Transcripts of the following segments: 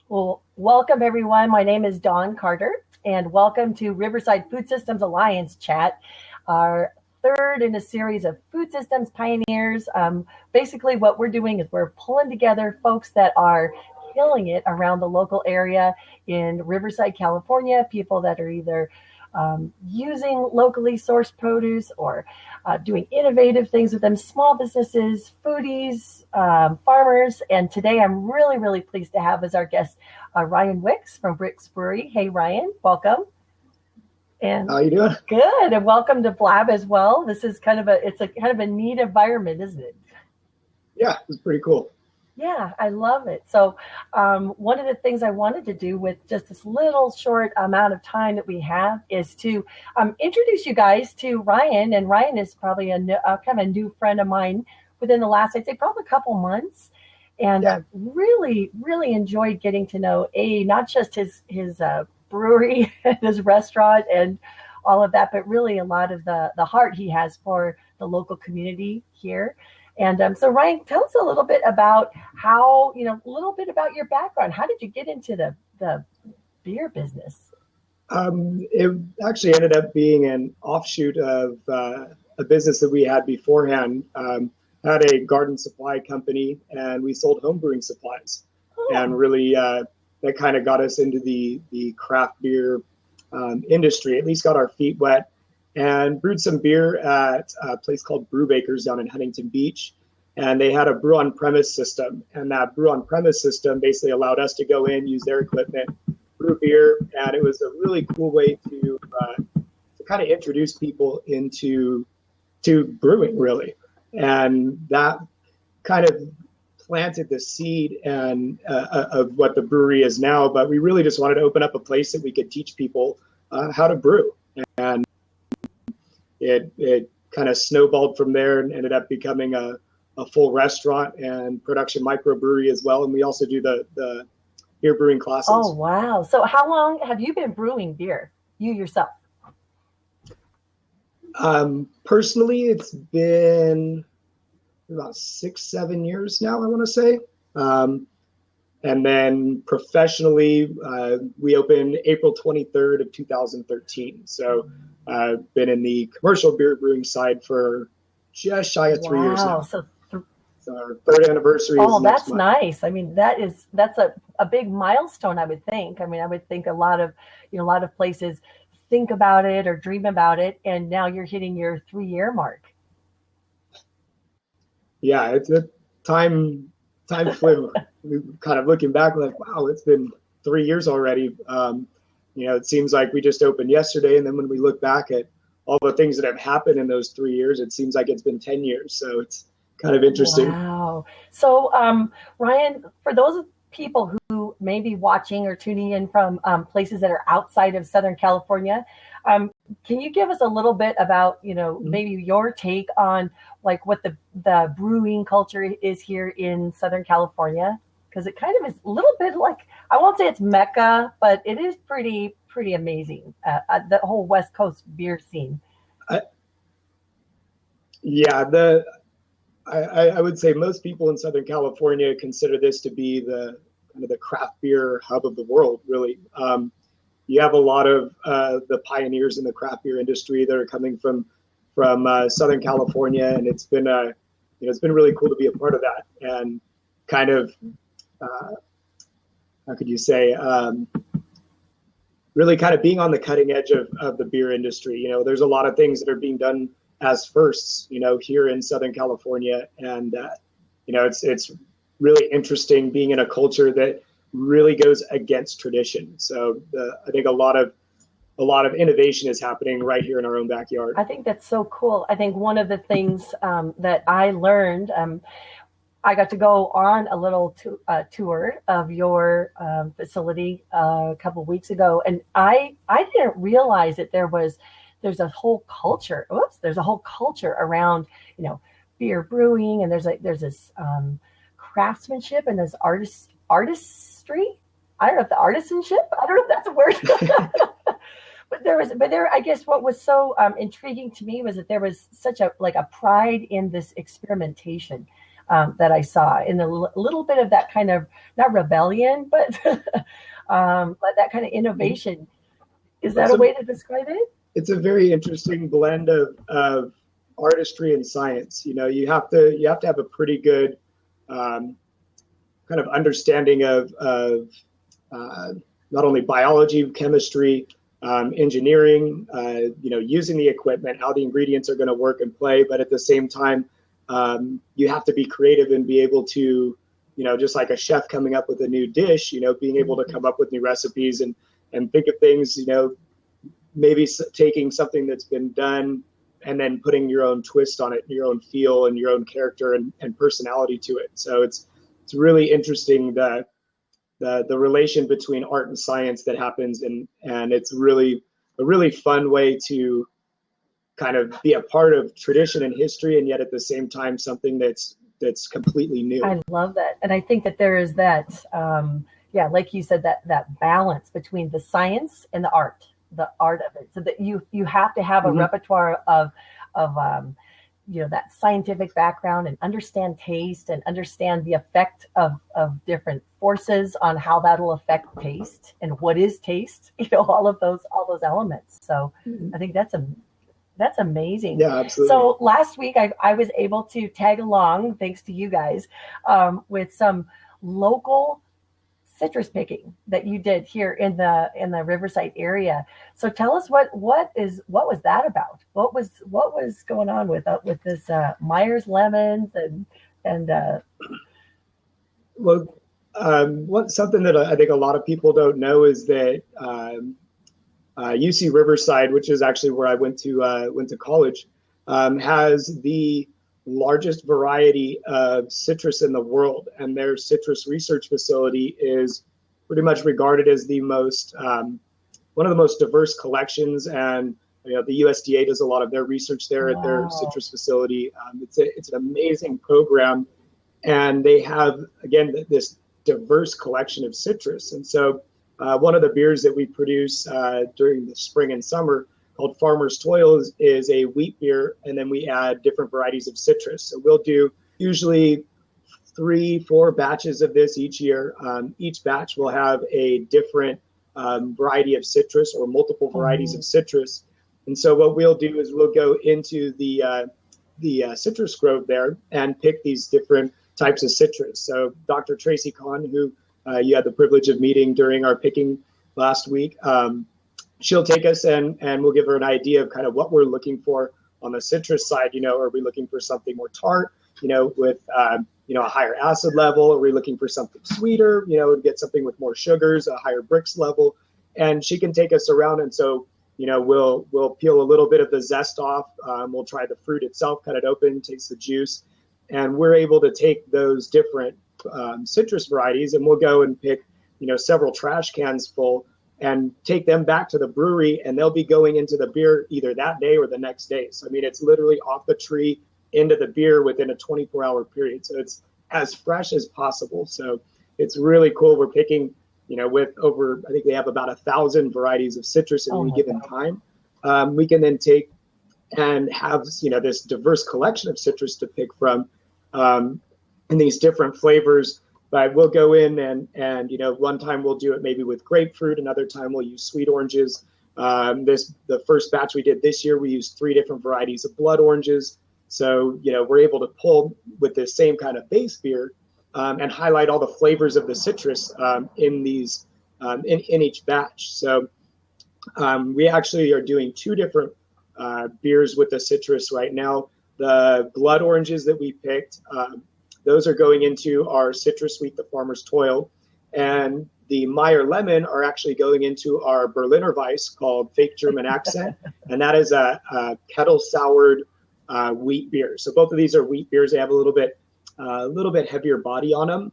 Well, welcome everyone. My name is Dawn Carter, and welcome to Riverside Food Systems Alliance chat, our third in a series of food systems pioneers. Basically, what we're doing is we're pulling together folks that are killing it around the local area in Riverside, California, people that are either using locally sourced produce or doing innovative things with them, small businesses, foodies, farmers. And today I'm really, really pleased to have as our guest Ryan Wicks from Wicks Brewery. Hey, Ryan, welcome. And How you doing? good, and welcome to Blab as well. This is it's a kind of a neat environment, isn't it? Yeah, it's pretty cool. Yeah, I love it. So, one of the things I wanted to do with just this little short amount of time that we have is to introduce you guys to Ryan. And Ryan is probably kind of a new friend of mine within the last, I'd say, probably a couple months. And Yeah, really, really enjoyed getting to know not just his brewery and his restaurant and all of that, but really a lot of the heart he has for the local community here. And so, Ryan, tell us a little bit about a little bit about your background. How did you get into the beer business? it actually ended up being an offshoot of a business that we had beforehand. Had a garden supply company, and we sold home brewing supplies, Oh, and really that kind of got us into the craft beer industry. At least got our feet wet, and brewed some beer at a place called Brew Bakers down in Huntington Beach. And they had a brew on premise system. And that brew on premise system basically allowed us to go in, use their equipment, brew beer. And it was a really cool way to kind of introduce people to brewing, really. And that kind of planted the seed of what the brewery is now. But we really just wanted to open up a place that we could teach people how to brew. And it kind of snowballed from there and ended up becoming a full restaurant and production microbrewery as well. And we also do the beer brewing oh, classes. wow. So, how long have you been brewing beer, you yourself? Personally, it's been about 6, 7 years now, I want to say. Um, and then professionally, we opened April 23rd of 2013. So I've been in the commercial beer brewing side for just shy of 3 years Wow. now. So, So our third anniversary is oh, next that's month. nice. I mean, that's a big milestone, I would think. I mean, I would think a lot of places think about it or dream about it, and now you're hitting your 3 year mark. Yeah, it's a time flew. We kind of looking back, like, wow, it's been 3 years already. It seems like we just opened yesterday, and then when we look back at all the things that have happened in those 3 years, it seems like it's been 10 years. So it's kind of interesting. Wow. So, Ryan, for those people who may be watching or tuning in from places that are outside of Southern California, can you give us a little bit about, maybe your take on like what the brewing culture is here in Southern California? Because it kind of is a little bit like, I won't say it's Mecca, but it is pretty amazing. The whole West Coast beer scene. I, yeah, I would say most people in Southern California consider this to be the kind of the craft beer hub of the world, really. You have a lot of the pioneers in the craft beer industry that are coming from Southern California, and it's been really cool to be a part of that and kind of how could you say really kind of being on the cutting edge of the beer industry. There's a lot of things that are being done as firsts, here in Southern California, and it's really interesting being in a culture that really goes against tradition. So I think a lot of innovation is happening right here in our own backyard. I think that's so cool. I think one of the things that I learned, I got to go on a little tour of your facility a couple of weeks ago, and I didn't realize that there's a whole culture. Oops, there's a whole culture around beer brewing, and there's this craftsmanship and this artistry. I don't know if the artisanship. I don't know if that's a word. But I guess what was so intriguing to me was that there was such a pride in this experimentation. that I saw, in a little bit of that kind of, not rebellion, but but that kind of innovation. Is that a way to describe it? It's a very interesting blend of artistry and science. You have to have a pretty good kind of understanding of not only biology, chemistry, engineering, using the equipment, how the ingredients are going to work and play, but at the same time, you have to be creative and be able to, just like a chef coming up with a new dish, being able to come up with new recipes and think of things, maybe taking something that's been done and then putting your own twist on it, your own feel and your own character and personality to it. So it's really interesting the relation between art and science that happens, and it's really a really fun way to kind of be a part of tradition and history, and yet at the same time something that's completely new. I love that, and I think that there is that, like you said, that balance between the science and the art of it, so that you have to have a repertoire of that scientific background, and understand taste and understand the effect of different forces on how that'll affect taste and what is taste, all those elements. So I think that's amazing. Yeah, absolutely. So last week I was able to tag along, thanks to you guys, with some local citrus picking that you did here in the Riverside area. So tell us what was that about? What was going on with this Myers lemons and something that I think a lot of people don't know is that UC Riverside, which is actually where I went to college, has the largest variety of citrus in the world, and their citrus research facility is pretty much regarded as the most one of the most diverse collections. And the USDA does a lot of their research there at their citrus facility. It's an amazing program, and they have, again, this diverse collection of citrus. And so one of the beers that we produce during the spring and summer, called Farmer's Toil, is a wheat beer, and then we add different varieties of citrus. So we'll do usually 3-4 batches of this each year. Each batch will have a different variety of citrus or multiple varieties of citrus. And so what we'll do is we'll go into the citrus grove there and pick these different types of citrus. So Dr. Tracy Kahn, who you had the privilege of meeting during our picking last week, she'll take us and we'll give her an idea of kind of what we're looking for on the citrus side. Are we looking for something more tart, with a higher acid level? Are we looking for something sweeter, and get something with more sugars, a higher Brix level? And she can take us around. And so, we'll peel a little bit of the zest off. We'll try the fruit itself, cut it open, taste the juice. And we're able to take those different citrus varieties, and we'll go and pick, several trash cans full and take them back to the brewery, and they'll be going into the beer either that day or the next day. So, it's literally off the tree into the beer within a 24-hour period. So it's as fresh as possible. So it's really cool. We're picking, with over, I think they have about 1,000 varieties of citrus at any given time. We can then take and have, this diverse collection of citrus to pick from, and these different flavors. But we'll go in and one time we'll do it maybe with grapefruit. Another time we'll use sweet oranges. The first batch we did this year, we used 3 different varieties of blood oranges. So, we're able to pull with the same kind of base beer and highlight all the flavors of the citrus in these in each batch. So we actually are doing 2 different beers with the citrus right now. The blood oranges that we picked, those are going into our citrus sweet, the Farmer's Toil, and the Meyer lemon are actually going into our Berliner Weiss, called Fake German Accent, and that is a kettle soured wheat beer. So both of these are wheat beers. They have a little bit heavier body on them,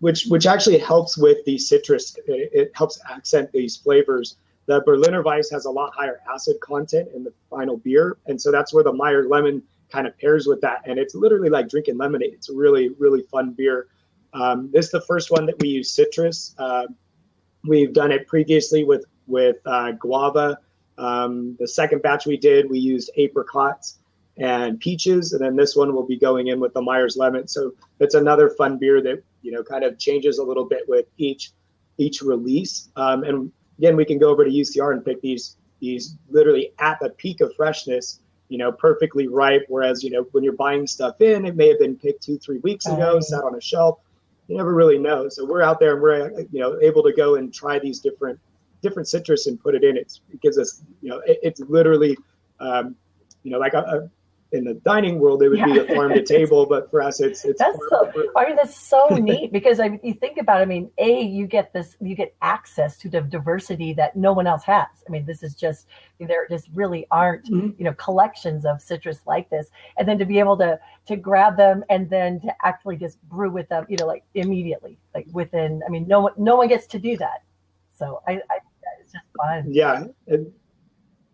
which actually helps with the citrus. It helps accent these flavors. The Berliner Weiss has a lot higher acid content in the final beer, and so that's where the Meyer lemon kind of pairs with that. And it's literally like drinking lemonade. It's a really, really fun beer. This is the first one that we use citrus. We've done it previously with guava. The second batch we did, we used apricots. and peaches, and then this one will be going in with the Myers lemon. So it's another fun beer that kind of changes a little bit with each release. And again, we can go over to UCR and pick these literally at the peak of freshness, perfectly ripe. Whereas when you're buying stuff in, it may have been picked 2-3 weeks ago, sat on a shelf. You never really know. So we're out there and we're able to go and try these different citrus and put it in. It gives us it's literally like in the dining world, it would be a farm to table, but for us, it's that's so neat because you think about it. You get access to the diversity that no one else has. This is just, there just really aren't, collections of citrus like this. And then to be able to grab them and then to actually just brew with them, like immediately, like within, no one gets to do that. So I it's just fun. Yeah.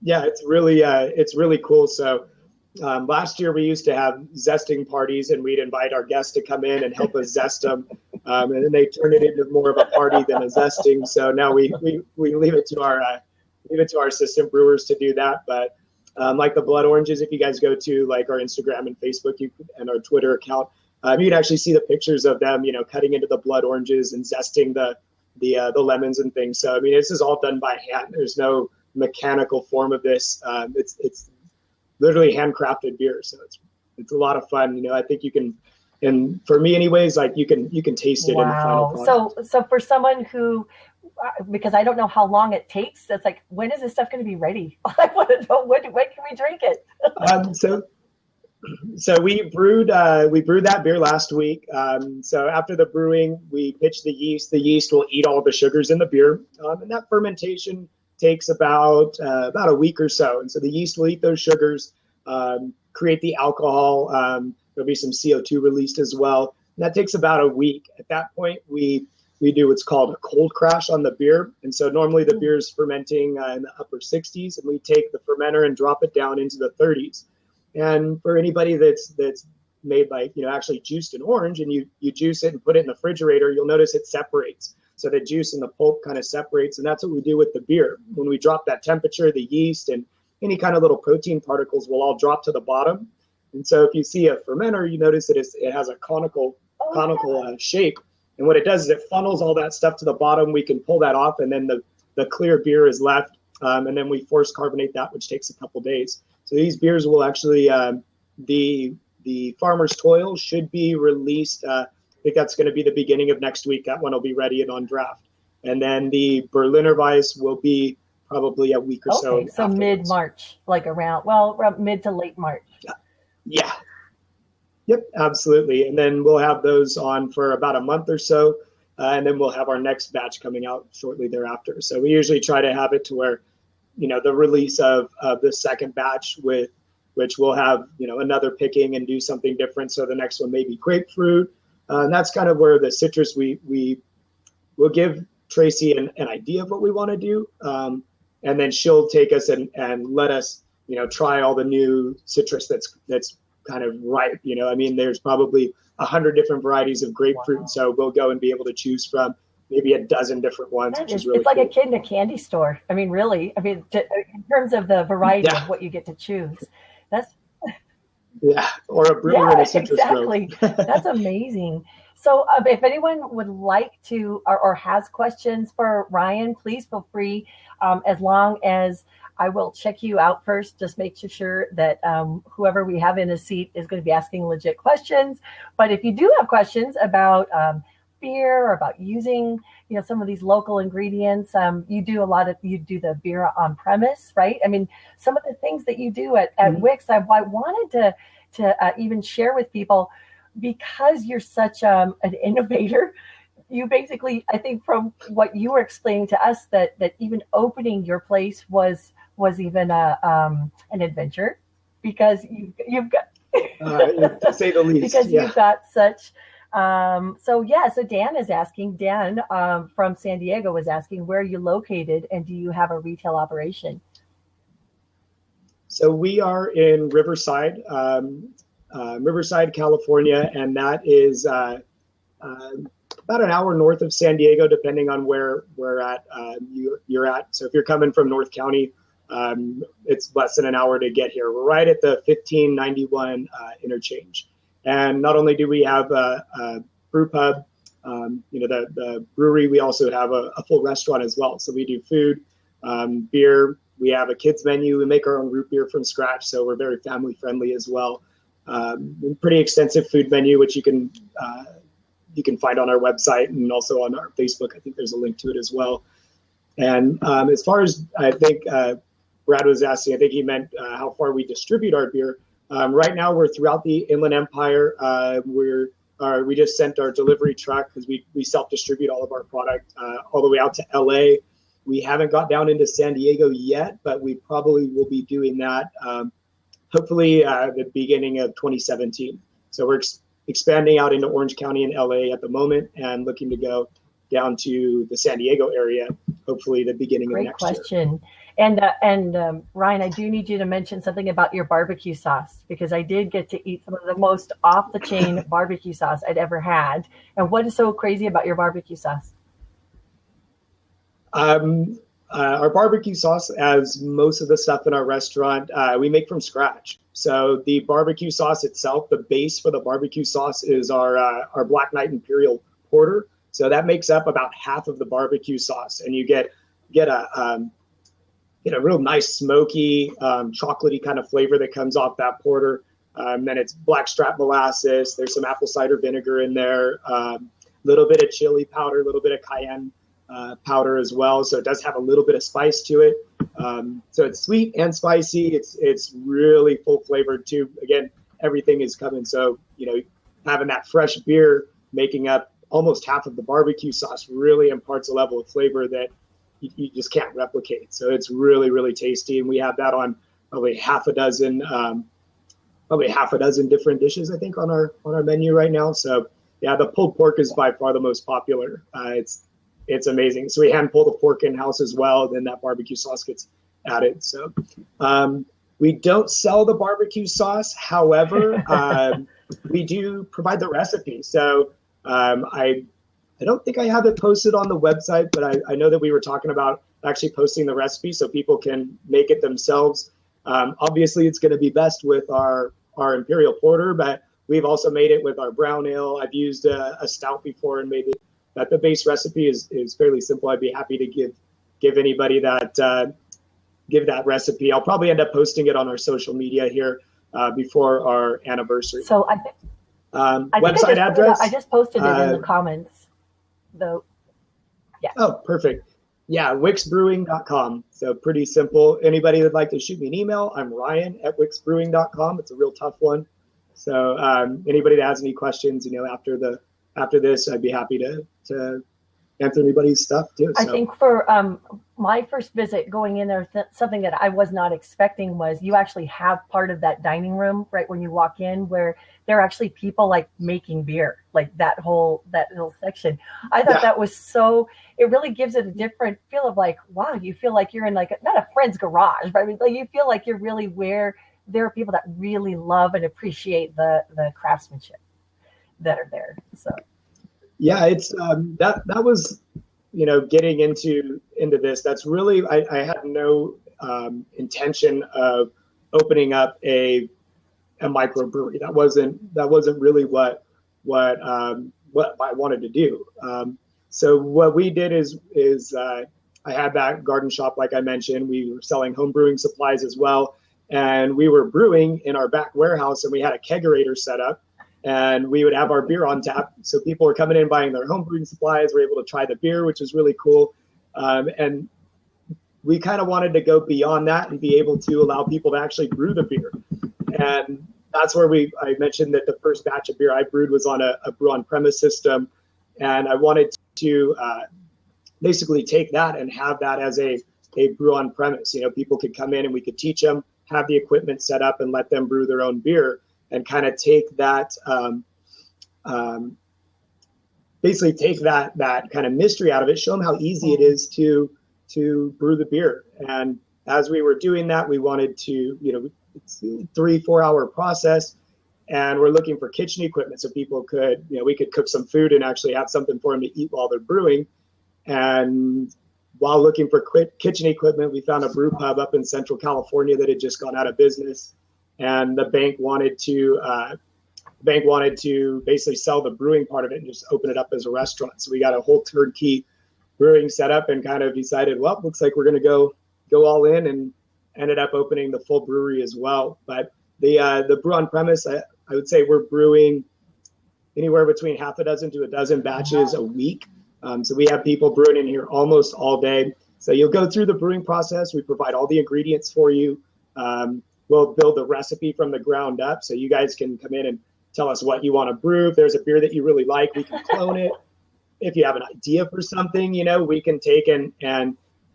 It's really cool. So, last year we used to have zesting parties, and we'd invite our guests to come in and help us zest them, and then they turned it into more of a party than a zesting. So now we leave it to our assistant brewers to do that. But like the blood oranges, if you guys go to like our Instagram and Facebook and our Twitter account, you can actually see the pictures of them, cutting into the blood oranges and zesting the lemons and things. So this is all done by hand. There's no mechanical form of this. It's literally handcrafted beer, so it's a lot of fun. I think you can, and for me anyways, like you can taste it in the final product. So for someone who, because I don't know how long it takes, that's like, when is this stuff going to be ready? I want to know when can we drink it? So we brewed that beer last week. So after the brewing, we pitch the yeast. The yeast will eat all the sugars in the beer, and that fermentation takes about a week or so. And so the yeast will eat those sugars, create the alcohol. There'll be some CO2 released as well. And that takes about a week. At that point, we do what's called a cold crash on the beer. And so normally the beer is fermenting in the upper 60s, and we take the fermenter and drop it down into the 30s. And for anybody that's made like, actually juiced an orange, and you juice it and put it in the refrigerator, you'll notice it separates. So the juice and the pulp kind of separates, and that's what we do with the beer. When we drop that temperature, the yeast and any kind of little protein particles will all drop to the bottom. And so if you see a fermenter, you notice that it has a conical shape. And what it does is it funnels all that stuff to the bottom. We can pull that off, and then the clear beer is left. And then we force carbonate that, which takes a couple days. So these beers will actually, the Farmer's Toil should be released. I think that's going to be the beginning of next week. That one will be ready and on draft. And then the Berliner Weiss will be probably a week or so. Okay, so mid-March, like around mid to late March. Yeah. Yep, absolutely. And then we'll have those on for about a month or so. And then we'll have our next batch coming out shortly thereafter. So we usually try to have it to where, the release of the second batch which we'll have, another picking and do something different. So the next one may be grapefruit. And that's kind of where the citrus, we will give Tracy an idea of what we want to do. And then she'll take us and let us, try all the new citrus that's kind of ripe. There's probably 100 different varieties of grapefruit. Wow. So we'll go and be able to choose from maybe a dozen different ones, which is really It's like cool. a kid in a candy store. Really. In terms of the variety of what you get to choose. Or a brewer in a citrus exactly. That's amazing. So if anyone would like to or has questions for Ryan, please feel free. As long as I will check you out first, just make sure that whoever we have in a seat is going to be asking legit questions. But if you do have questions about beer or about using, some of these local ingredients, you do the beer on premise, right? Some of the things that you do at Wicks, I wanted to even share with people, because you're such an innovator. You basically, I think from what you were explaining to us, that even opening your place was even an adventure, because you've got to say the least, because you've got such. So Dan is asking. Dan from San Diego was asking, where are you located, and do you have a retail operation? So we are in Riverside, Riverside, California, and that is about an hour north of San Diego, depending on where you're at. So if you're coming from North County, It's less than an hour to get here. We're right at the 1591 interchange. And not only do we have a brew pub, the brewery, we also have a full restaurant as well. So we do food, beer. We have a kids menu. We make our own root beer from scratch, so we're very family friendly as well. Pretty extensive food menu, which you can find on our website and also on our Facebook. I think there's a link to it as well. And as far as I think Brad was asking, I think he meant how far we distribute our beer. Right now, we're throughout the Inland Empire. We just sent our delivery truck because we self-distribute all of our product all the way out to LA. We haven't got down into San Diego yet, but we probably will be doing that hopefully the beginning of 2017. So we're expanding out into Orange County and LA at the moment and looking to go down to the San Diego area, hopefully the beginning of next year. Great question. And Ryan, I do need you to mention something about your barbecue sauce, because I did get to eat some of the most off-the-chain barbecue sauce I'd ever had. And what is so crazy about your barbecue sauce? Our barbecue sauce, as most of the stuff in our restaurant, we make from scratch. So the barbecue sauce itself, the base for the barbecue sauce is our Black Knight Imperial Porter. So that makes up about half of the barbecue sauce, and you get a real nice smoky, chocolatey kind of flavor that comes off that porter. Then it's blackstrap molasses. There's some apple cider vinegar in there, a little bit of chili powder, a little bit of cayenne powder as well. So it does have a little bit of spice to it. So it's sweet and spicy. It's really full flavored too. Again, everything is coming. So, having that fresh beer making up almost half of the barbecue sauce really imparts a level of flavor that you just can't replicate. So it's really, really tasty. And we have that on probably half a dozen different dishes, I think, on our menu right now. So yeah, the pulled pork is by far the most popular. It's amazing. So we hand pull the pork in-house as well. Then that barbecue sauce gets added. So we don't sell the barbecue sauce. However, we do provide the recipe. So I don't think I have it posted on the website, but I know that we were talking about actually posting the recipe so people can make it themselves. Obviously, it's going to be best with our Imperial Porter, but we've also made it with our brown ale. I've used a stout before and made it. That the base recipe is fairly simple. I'd be happy to give anybody that recipe. I'll probably end up posting it on our social media here before our anniversary. So website address. I just posted it in the comments, though. Yeah. Oh, perfect. Yeah, wicksbrewing.com. So pretty simple. Anybody that'd like to shoot me an email, I'm Ryan at wicksbrewing.com. It's a real tough one. So anybody that has any questions, after this, I'd be happy to answer anybody's stuff too. So. I think for my first visit going in there, something that I was not expecting was you actually have part of that dining room right when you walk in where there are actually people like making beer, like that little section. I thought that was it really gives it a different feel of like, wow, you feel like you're in not a friend's garage, but I mean, like you feel like you're really where there are people that really love and appreciate the craftsmanship that are there. So yeah, it's that was getting into this. That's really I had no intention of opening up a microbrewery. That wasn't really what I wanted to do. So what we did is I had that garden shop, like I mentioned. We were selling home brewing supplies as well, and we were brewing in our back warehouse, and we had a kegerator set up. And we would have our beer on tap. So people were coming in buying their home brewing supplies, were able to try the beer, which was really cool. And we kind of wanted to go beyond that and be able to allow people to actually brew the beer. And that's where I mentioned that the first batch of beer I brewed was on a brew on premise system. And I wanted to basically take that and have that as a brew on premise. People could come in and we could teach them, have the equipment set up and let them brew their own beer. And kind of take that, basically take that kind of mystery out of it, show them how easy it is to brew the beer. And as we were doing that, we wanted to, it's a 3-4 hour process, and we're looking for kitchen equipment so people could, we could cook some food and actually have something for them to eat while they're brewing. And while looking for kitchen equipment, we found a brew pub up in Central California that had just gone out of business, and the bank wanted to basically sell the brewing part of it and just open it up as a restaurant. So we got a whole turnkey brewing setup and kind of decided, well, looks like we're going to go all in, and ended up opening the full brewery as well. But the brew on premise, I would say we're brewing anywhere between half a dozen to a dozen batches a week. So we have people brewing in here almost all day. So you'll go through the brewing process. We provide all the ingredients for you. We'll build the recipe from the ground up, so you guys can come in and tell us what you want to brew. If there's a beer that you really like, we can clone it. If you have an idea for something, we can take and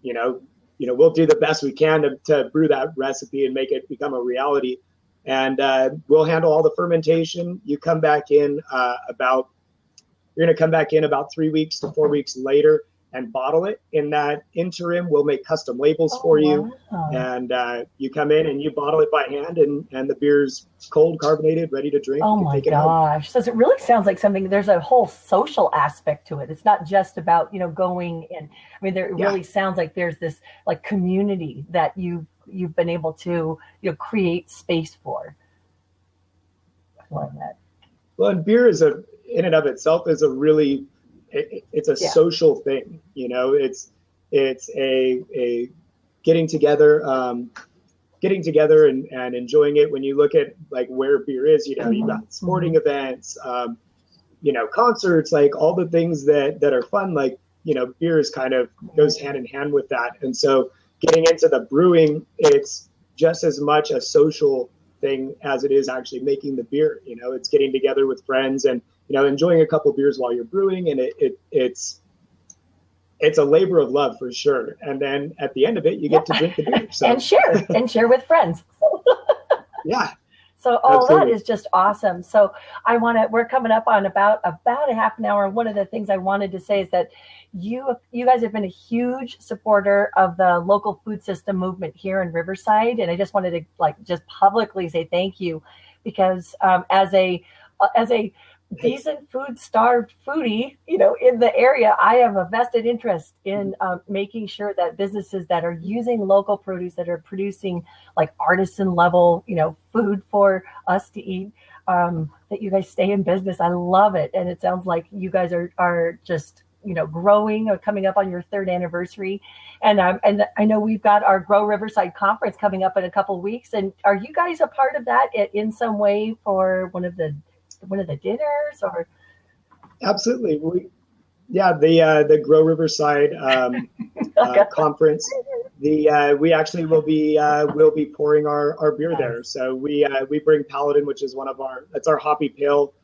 we'll do the best we can to brew that recipe and make it become a reality. And we'll handle all the fermentation. You come back in about 3 weeks to 4 weeks later and bottle it. In that interim, we'll make custom labels for you. Wow. And you come in and you bottle it by hand, and the beer's cold, carbonated, ready to drink. Oh my gosh. So it really sounds like something, there's a whole social aspect to it. It's not just about, going in. I mean, it really sounds like there's this like community that you've been able to, create space for. I love that. Well, and beer in and of itself is it's a social thing. It's a getting together and enjoying it. When you look at like where beer is, you've got sporting events, concerts, like all the things that are fun, like, beer is kind of goes hand in hand with that. And so getting into the brewing, it's just as much a social thing as it is actually making the beer. It's getting together with friends and, enjoying a couple beers while you're brewing. And it's a labor of love for sure. And then at the end of it, you get to drink the beer. So. and share with friends. Yeah. So that is just awesome. So we're coming up on about a half an hour. One of the things I wanted to say is that you guys have been a huge supporter of the local food system movement here in Riverside. And I just wanted to just publicly say thank you, because as a decent food-starved foodie, in the area, I have a vested interest in making sure that businesses that are using local produce, that are producing like artisan level, food for us to eat, that you guys stay in business. I love it. And it sounds like you guys are just, growing or coming up on your third anniversary. And I know we've got our Grow Riverside conference coming up in a couple of weeks. And are you guys a part of that in some way for one of the dinners or? Absolutely. The Grow Riverside conference. We actually will be pouring our beer there. So we bring Paladin, which is that's our hoppy pale.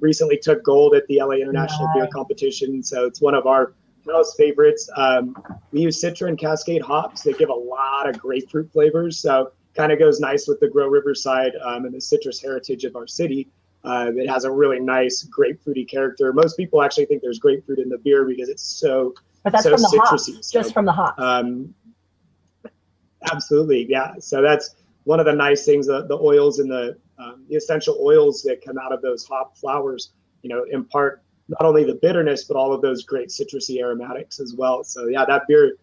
Recently took gold at the LA International Beer Competition. So it's one of our most favorites. We use Citra and Cascade hops that give a lot of grapefruit flavors. So kind of goes nice with the Grow Riverside and the citrus heritage of our city. It has a really nice grapefruity character. Most people actually think there's grapefruit in the beer because it's but that's from the citrusy. Hops, just from the hops. Absolutely, yeah. So that's one of the nice things. The oils and the essential oils that come out of those hop flowers, impart not only the bitterness but all of those great citrusy aromatics as well. So yeah, that beer,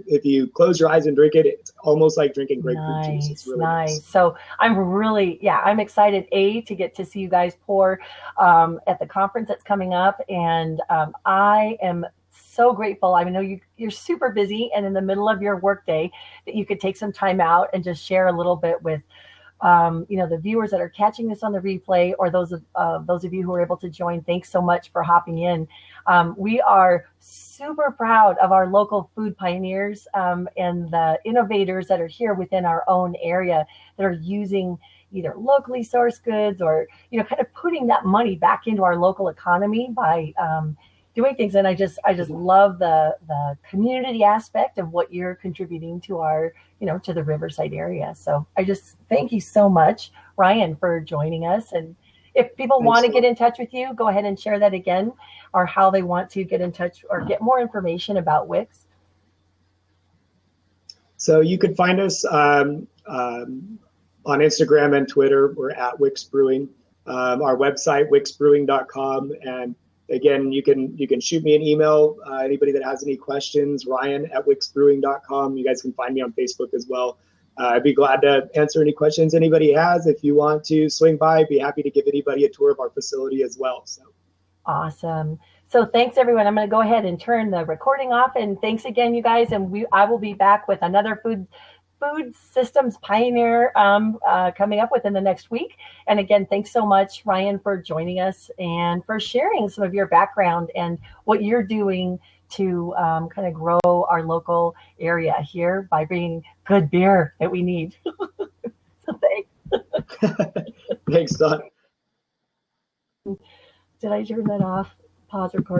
if you close your eyes and drink it, it's almost like drinking grapefruit juice. It's really nice. So I'm excited to get to see you guys pour at the conference that's coming up. And I am so grateful. I know you're super busy and in the middle of your workday that you could take some time out and just share a little bit with the viewers that are catching this on the replay, or those of you who are able to join. Thanks so much for hopping in. We are super proud of our local food pioneers and the innovators that are here within our own area that are using either locally sourced goods or, kind of putting that money back into our local economy by doing things. And I just love the community aspect of what you're contributing to our, to the Riverside area. So I just thank you so much, Ryan, for joining us. And if people want to get in touch with you, go ahead and share that again, or how they want to get in touch or get more information about Wicks. So you could find us on Instagram and Twitter. We're at Wicks Brewing. Our website, wicksbrewing.com, and again, you can shoot me an email. Anybody that has any questions, Ryan@wicksbrewing.com. You guys can find me on Facebook as well. I'd be glad to answer any questions anybody has. If you want to swing by, I'd be happy to give anybody a tour of our facility as well. So awesome. So thanks everyone. I'm going to go ahead and turn the recording off, and thanks again, you guys. And I will be back with another food systems pioneer coming up within the next week. And again, thanks so much, Ryan, for joining us and for sharing some of your background and what you're doing to kind of grow our local area here by bringing good beer that we need. So thanks. Thanks, Don. Did I turn that off? Pause recording.